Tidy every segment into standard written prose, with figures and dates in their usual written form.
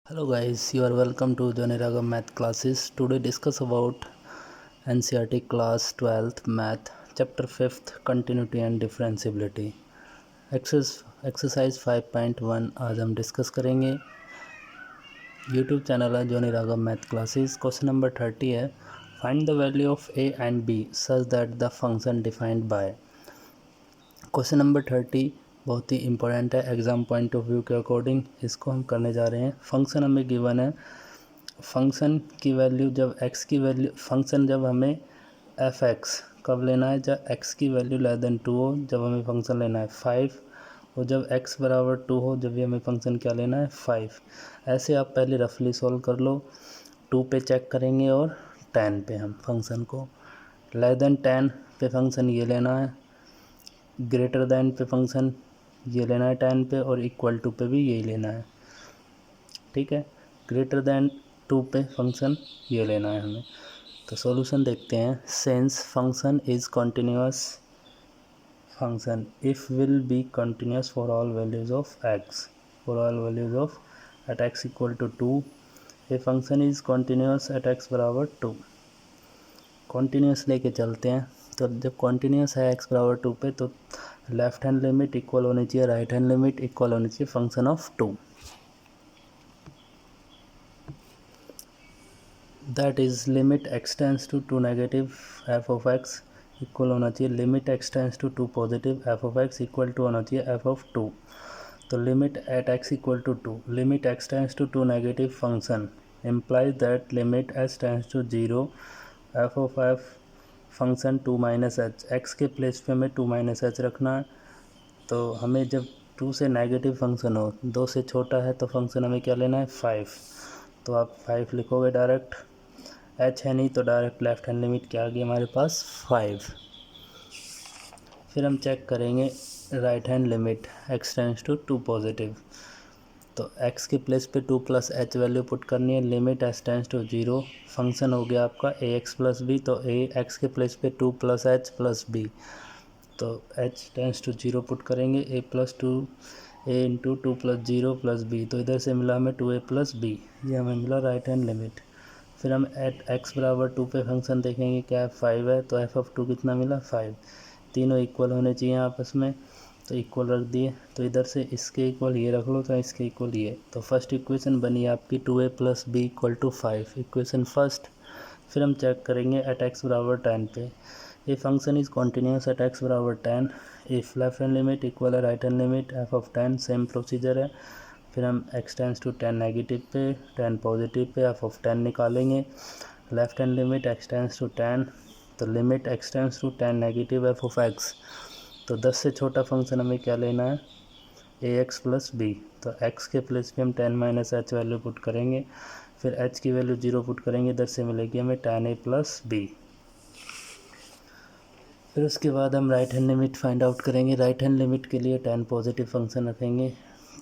Hello guys, you are welcome to Johnny Ragam Math classes. Today discuss about NCERT class 12th Math chapter 5th Continuity and Differentiability. Exercise 5.1 आज हम discuss करेंगे. YouTube channel है Johnny रागम math classes. Question number 30 है. Find the value of a and b such that the function defined bye. Question number 30 बहुत ही important है exam point of view के according. इसको हम करने जा रहे हैं. फंक्शन हमें गिवन है. फंक्शन की वैल्यू जब x की वैल्यू फंक्शन जब हमें एफ एक्स कब लेना है जब x की वैल्यू लेस देन 2 हो, जब हमें फंक्शन लेना है 5, और जब x बराबर 2 हो जब भी हमें फंक्शन क्या लेना है 5. ऐसे आप पहले रफली सॉल्व कर लो. 2 पे चेक करेंगे और 10 पे हम फंक्शन को. लेस देन 10 पे फंक्शन ये लेना है, ग्रेटर दैन पे फंक्शन ये लेना है 10 पे, और इक्वल टू पे भी यही लेना है. ठीक है. ग्रेटर दैन 2 पे फंक्शन ये लेना है हमें. तो सॉल्यूशन देखते हैं. Since function is continuous function if will be continuous for all values of x, for all values of at x equal to 2. A function is continuous at x बराबर 2. Continuous लेके चलते हैं. तो जब कॉन्टीन्यूस है x बराबर 2 पे तो लेफ्ट हैंड लिमिट इक्वल होनी चाहिए राइट हैंड लिमिट इक्वल होनी चाहिए function of 2. That is limit x tends to 2 negative F of x equal होना चाहिए limit x tends to 2 positive F of x equal to होना चाहिए F of 2. तो limit at x equal to 2, limit x tends to 2 negative function implies that limit s tends to 0 F of f function 2 minus H. X के place पे हमें 2 minus H रखना है. तो हमें जब 2 से नेगेटिव फंक्शन हो, 2 से छोटा है तो फंक्शन हमें क्या लेना है 5. तो आप 5 लिखोगे डायरेक्ट. एच है नहीं तो डायरेक्ट लेफ्ट हैंड लिमिट क्या आ गई हमारे पास 5. फिर हम चेक करेंगे right hand limit X tends to 2 positive. तो x के प्लेस पे 2 प्लस एच वैल्यू पुट करनी है. Limit S tends to 0 function हो गया आपका ए एक्स प्लस बी. तो ए एक्स के प्लेस पे 2 प्लस एच प्लस बी. तो h टेंस टू 0 पुट करेंगे. a plus 2 a into 2 plus 0 plus B. तो इधर से मिला हमें 2a प्लस बी. ये हमें मिला राइट हैंड लिमिट. फिर हम एट x बराबर 2 पे फंक्शन देखेंगे क्या 5 है. तो एफ ऑफ 2 कितना मिला 5. तीनों इक्वल होने चाहिए आपस में. तो इक्वल रख दिए. तो इधर से इसके इक्वल ये रख लो तो इसके इक्वल ये. तो फर्स्ट इक्वेशन बनी आपकी 2a plus B equal to 5, equation first. फिर हम चेक करेंगे एट x बराबर 10 पे. A function is continuous at x बराबर 10 if left hand limit equal है right hand limit F of 10. Same procedure है. फिर हम x टेंस टू 10 नेगेटिव पे 10 पॉजिटिव पे एफ ऑफ 10 निकालेंगे. Left hand limit x tends to 10. तो limit x tends to 10 negative F of x. तो 10 से छोटा फंक्शन हमें क्या लेना है ए एक्स प्लस बी. तो x के प्लेस पे हम 10 माइनस एच वैल्यू पुट करेंगे. फिर h की वैल्यू 0 पुट करेंगे. इधर से मिलेगी हमें 10a प्लस बी. फिर उसके बाद हम right hand limit find out करेंगे. राइट हैंड लिमिट के लिए 10 पॉजिटिव फंक्शन रखेंगे.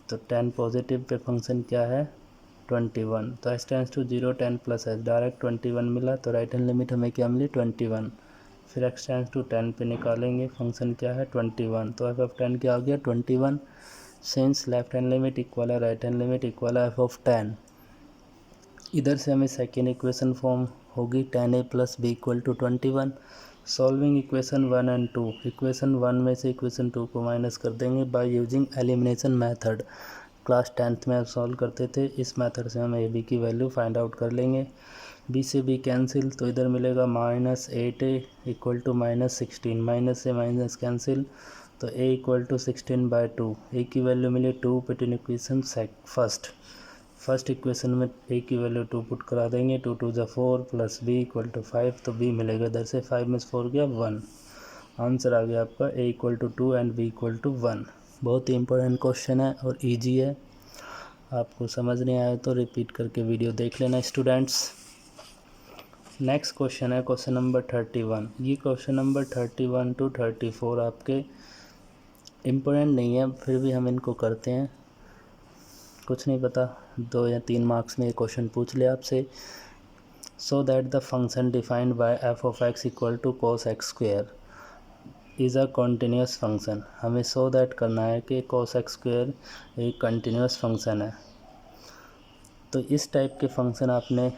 तो 10 पॉजिटिव पे फंक्शन क्या है 21. तो S tends to 0 10 plus H direct 21 मिला. तो राइट हैंड लिमिट हमें क्या मिली 21. फिर एक्स टेंस टू 10 पे निकालेंगे. फंक्शन क्या है 21. तो एफ ऑफ 10 क्या आ गया 21. Since left hand limit equal है राइट हैंड लिमिट इक्वल है एफ ऑफ 10. इधर से हमें सेकेंड इक्वेशन फॉर्म होगी 10a plus B equal to 21. Solving equation 1 and 2. Equation 1 में से इक्वेशन 2 को माइनस कर देंगे by using elimination method. Class 10th में सॉल्व करते थे. इस मेथड से हम ए बी की वैल्यू फाइंड आउट कर लेंगे. बी से बी कैंसिल. तो इधर मिलेगा minus 8a equal to minus 16. Minus से माइनस कैंसिल. तो a equal to 16 by 2. a की वैल्यू मिली 2. Put in equation first equation में a की वैल्यू 2 पुट करा देंगे. 2 2 ज़ा 4 प्लस b इक्वल टू 5. तो b मिलेगा इधर से 5 में 4 गया 1. आंसर आ गया आपका a equal to 2 and b equal to 1. बहुत ही इंपॉर्टेंट क्वेश्चन है और इजी है. आपको समझ नहीं आया तो रिपीट करके वीडियो देख लेना स्टूडेंट्स. नेक्स्ट क्वेश्चन है क्वेश्चन नंबर 31. ये क्वेश्चन नंबर 31 टू 34 आपके इम्पोर्टेंट नहीं है, फिर भी हम इनको करते हैं. कुछ नहीं पता 2 या 3 मार्क्स में ये क्वेश्चन पूछ ले आपसे. Show that the function defined by F of X equal to cos X square is a continuous function. हमें सो दैट करना है कि कॉस एक्स स्क्वेयर एक कंटिन्यूस फंक्शन है. तो इस टाइप के फंक्शन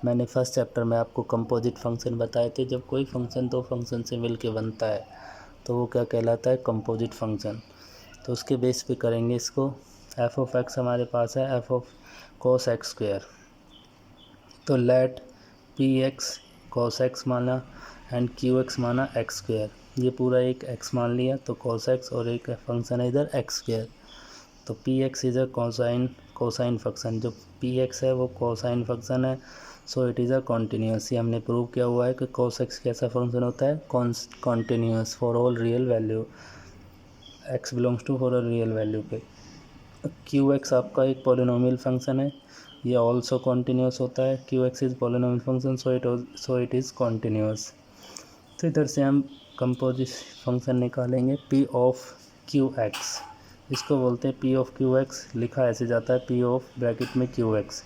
मैंने फर्स्ट चैप्टर में आपको कंपोजिट फंक्शन बताए थे। जब कोई फंक्शन दो फंक्शन से मिलके बनता है तो वो क्या कहलाता है, कंपोजिट फंक्शन। तो उसके बेस पे करेंगे इसको। एफ ऑफ एक्स हमारे पास है F of cos X square, तो let P X cos X माना एंड क्यू एक्स माना एक्स स्क्वायर। ये पूरा एक एक्स मान लिया तो कॉस एक्स, और एक फंक्शन है इधर एक्स स्क्वायर। तो P x is a cosine function. जो पी एक्स है वो कोसाइन फंक्शन है, so it is a continuous. ये हमने प्रूव किया हुआ है कि कॉस एक्स कैसा फंक्शन होता है, continuous for all real value, X belongs to for a real value पे। क्यू एक्स आपका एक पॉलिनोमियल फंक्शन है, ये ऑल्सो कॉन्टीन्यूस होता है। Q x is polynomial function, so it is continuous. तो इधर से हम कंपोजिट फंक्शन निकालेंगे पी ऑफ क्यू एक्स। इसको बोलते हैं पी ऑफ क्यू एक्स, लिखा ऐसे जाता है पी ऑफ ब्रैकेट में क्यू एक्स।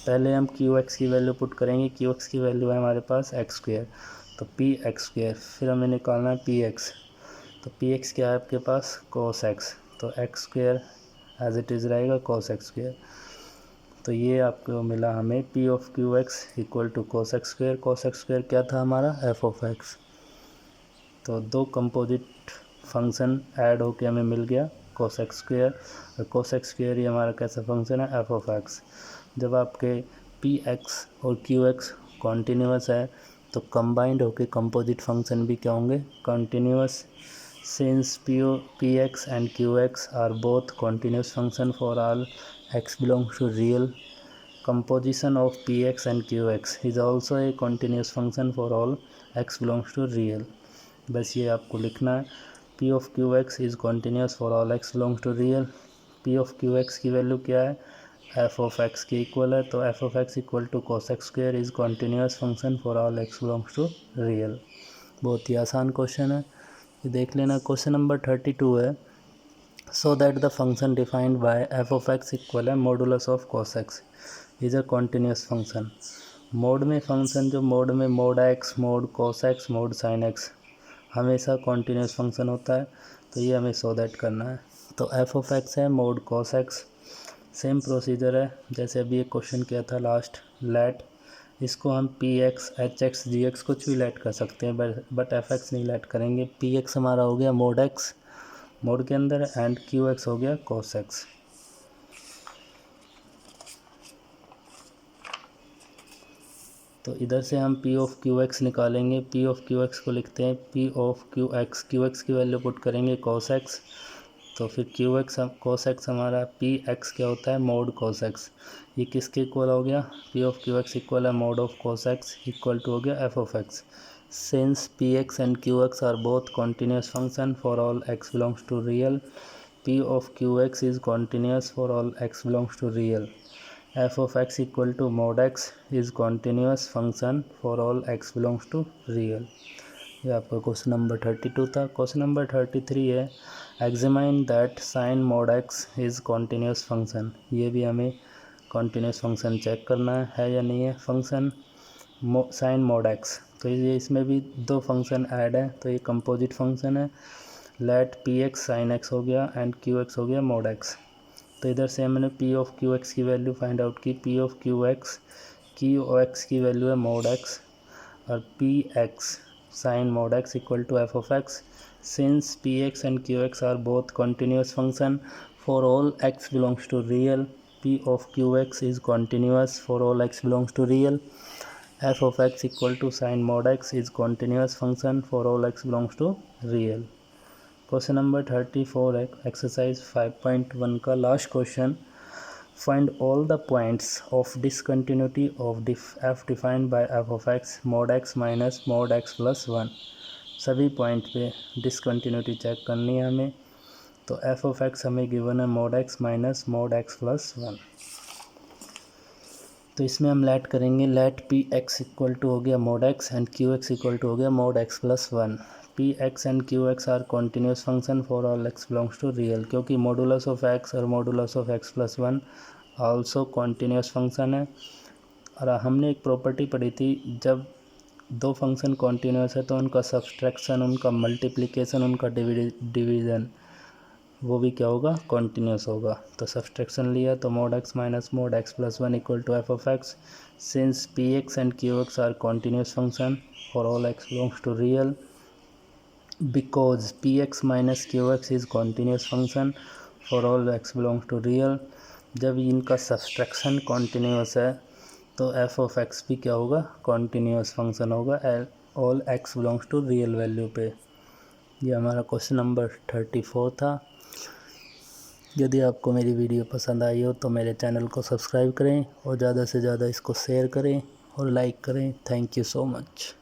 पहले हम क्यू एक्स की वैल्यू पुट करेंगे। क्यू एक्स की वैल्यू है हमारे पास एक्स स्क्वायर, तो पी एक्स स्क्वायर। फिर हमें निकालना है पी एक्स, तो पी एक्स क्या है आपके पास, कॉस एक्स, तो X square as it is रहेगा कॉस एक्स स्क्वायर। तो ये आपको मिला हमें P of Q X equal to cos X square. Cos X square क्या था हमारा, एफ ऑफ एक्स। तो दो कंपोजिट फंक्शन ऐड होके हमें मिल गया कॉस एक्स स्क्वायर, और कॉस एक्स स्क्वायर ये हमारा कैसा फंक्शन है, एफ ऑफ एक्स। जब आपके पी एक्स और क्यू एक्स कॉन्टीन्यूस है तो कंबाइंड होके कंपोजिट फंक्शन भी क्या होंगे, continuous. Since P X and Q X are both continuous function for all X belongs to real, composition of px and qx is also a continuous function for all x belongs to real। बस ये आपको लिखना है, p of qx is continuous for all x belongs to real। p of qx की वैल्यू क्या है, f of x के इक्वल है, तो f of x equal to cos x square is continuous function for all x belongs to real। बहुत ही आसान question है, ये देख लेना। क्वेश्चन नंबर 32 है, so that the function defined by f of x equal है modulus of cos x is a continuous function. Mod में function, जो मोड में mod X, mod cos X, mod sine X हमेशा continuous function होता है, तो ये हमें सो दैट करना है। तो एफ ऑफ एक्स है mode cos x, same procedure है जैसे अभी एक क्वेश्चन किया था लास्ट, लेट। इसको हम P X H X G X कुछ भी लेट कर सकते हैं, बट एफ एक्स नहीं लेट करेंगे। पी एक्स हमारा हो गया मोड एक्स मोड के अंदर, एंड क्यू एक्स हो गया कॉस एक्स। तो इधर से हम पी ऑफ क्यू एक्स निकालेंगे। पी ऑफ क्यू एक्स को लिखते हैं P of Q x. Q X की वैल्यू पुट करेंगे कॉस एक्स, तो फिर क्यू एक्स कॉस एक्स हमारा पी एक्स क्या होता है, मोड कॉस एक्स। ये किसके इक्वल हो गया, P of Q X equal है mod of cos X equal to हो गया F of X. Since P X and Q X are both continuous function for all X belongs to real, P of Q X is continuous for all X belongs to real, f of x equal to mod x is continuous function for all x belongs to real। ये आपका question number 32 था। Question number 33 है, examine that sine mod x is continuous function. ये भी हमें continuous function check करना है या नहीं है। फंक्शन साइन mod x, तो ये इसमें भी दो फंक्शन ऐड है, तो ये कंपोजिट फंक्शन है। Let P X sine X हो गया एंड क्यू एक्स हो गया mod x। तो इधर से हमने पी ऑफ क्यू एक्स की वैल्यू फाइंड आउट की। पी ऑफ क्यू एक्स की वैल्यू है मोड एक्स, और P X sine mod X equal to F of X. Since P X and Q X are both continuous function for all X belongs to real, P of Q X is continuous for all X belongs to real, F of X equal to sine mod X is continuous function for all X belongs to real. Question number 34 है, exercise 5.1 का last question. Find all the points of discontinuity of F defined by F of X mod X minus mod X plus 1। सभी point पे discontinuity check करनी है हमें। तो F of X हमें given है mod X minus mod X plus 1। तो इसमें हम लेट करेंगे, let P X equal to हो गया mod X and Q X equal to हो गया mod X plus 1। P X and Q X are continuous function for all X belongs to real, क्योंकि modulus of X और modulus of X plus 1 also continuous function है। और हमने एक property पढ़ी थी, जब दो फंक्शन कॉन्टीन्यूस है तो उनका सब्सट्रैक्शन, उनका मल्टीप्लिकेशन, उनका डिवीज़न वो भी क्या होगा, कॉन्टीन्यूस होगा। तो सब्सट्रैक्शन लिया तो mod x minus mod x plus 1 equal to F of X. Since P X and Q X are continuous function for all X belongs to real, because px minus qx is continuous function for all x belongs to real। जब इनका subtraction continuous है तो f of x भी क्या होगा, continuous function होगा all x belongs to real value पे। ये हमारा क्वेश्चन नंबर 34 था। यदि आपको मेरी वीडियो पसंद आई हो तो मेरे चैनल को सब्सक्राइब करें और ज़्यादा से ज़्यादा इसको शेयर करें और लाइक करें। Thank you so much.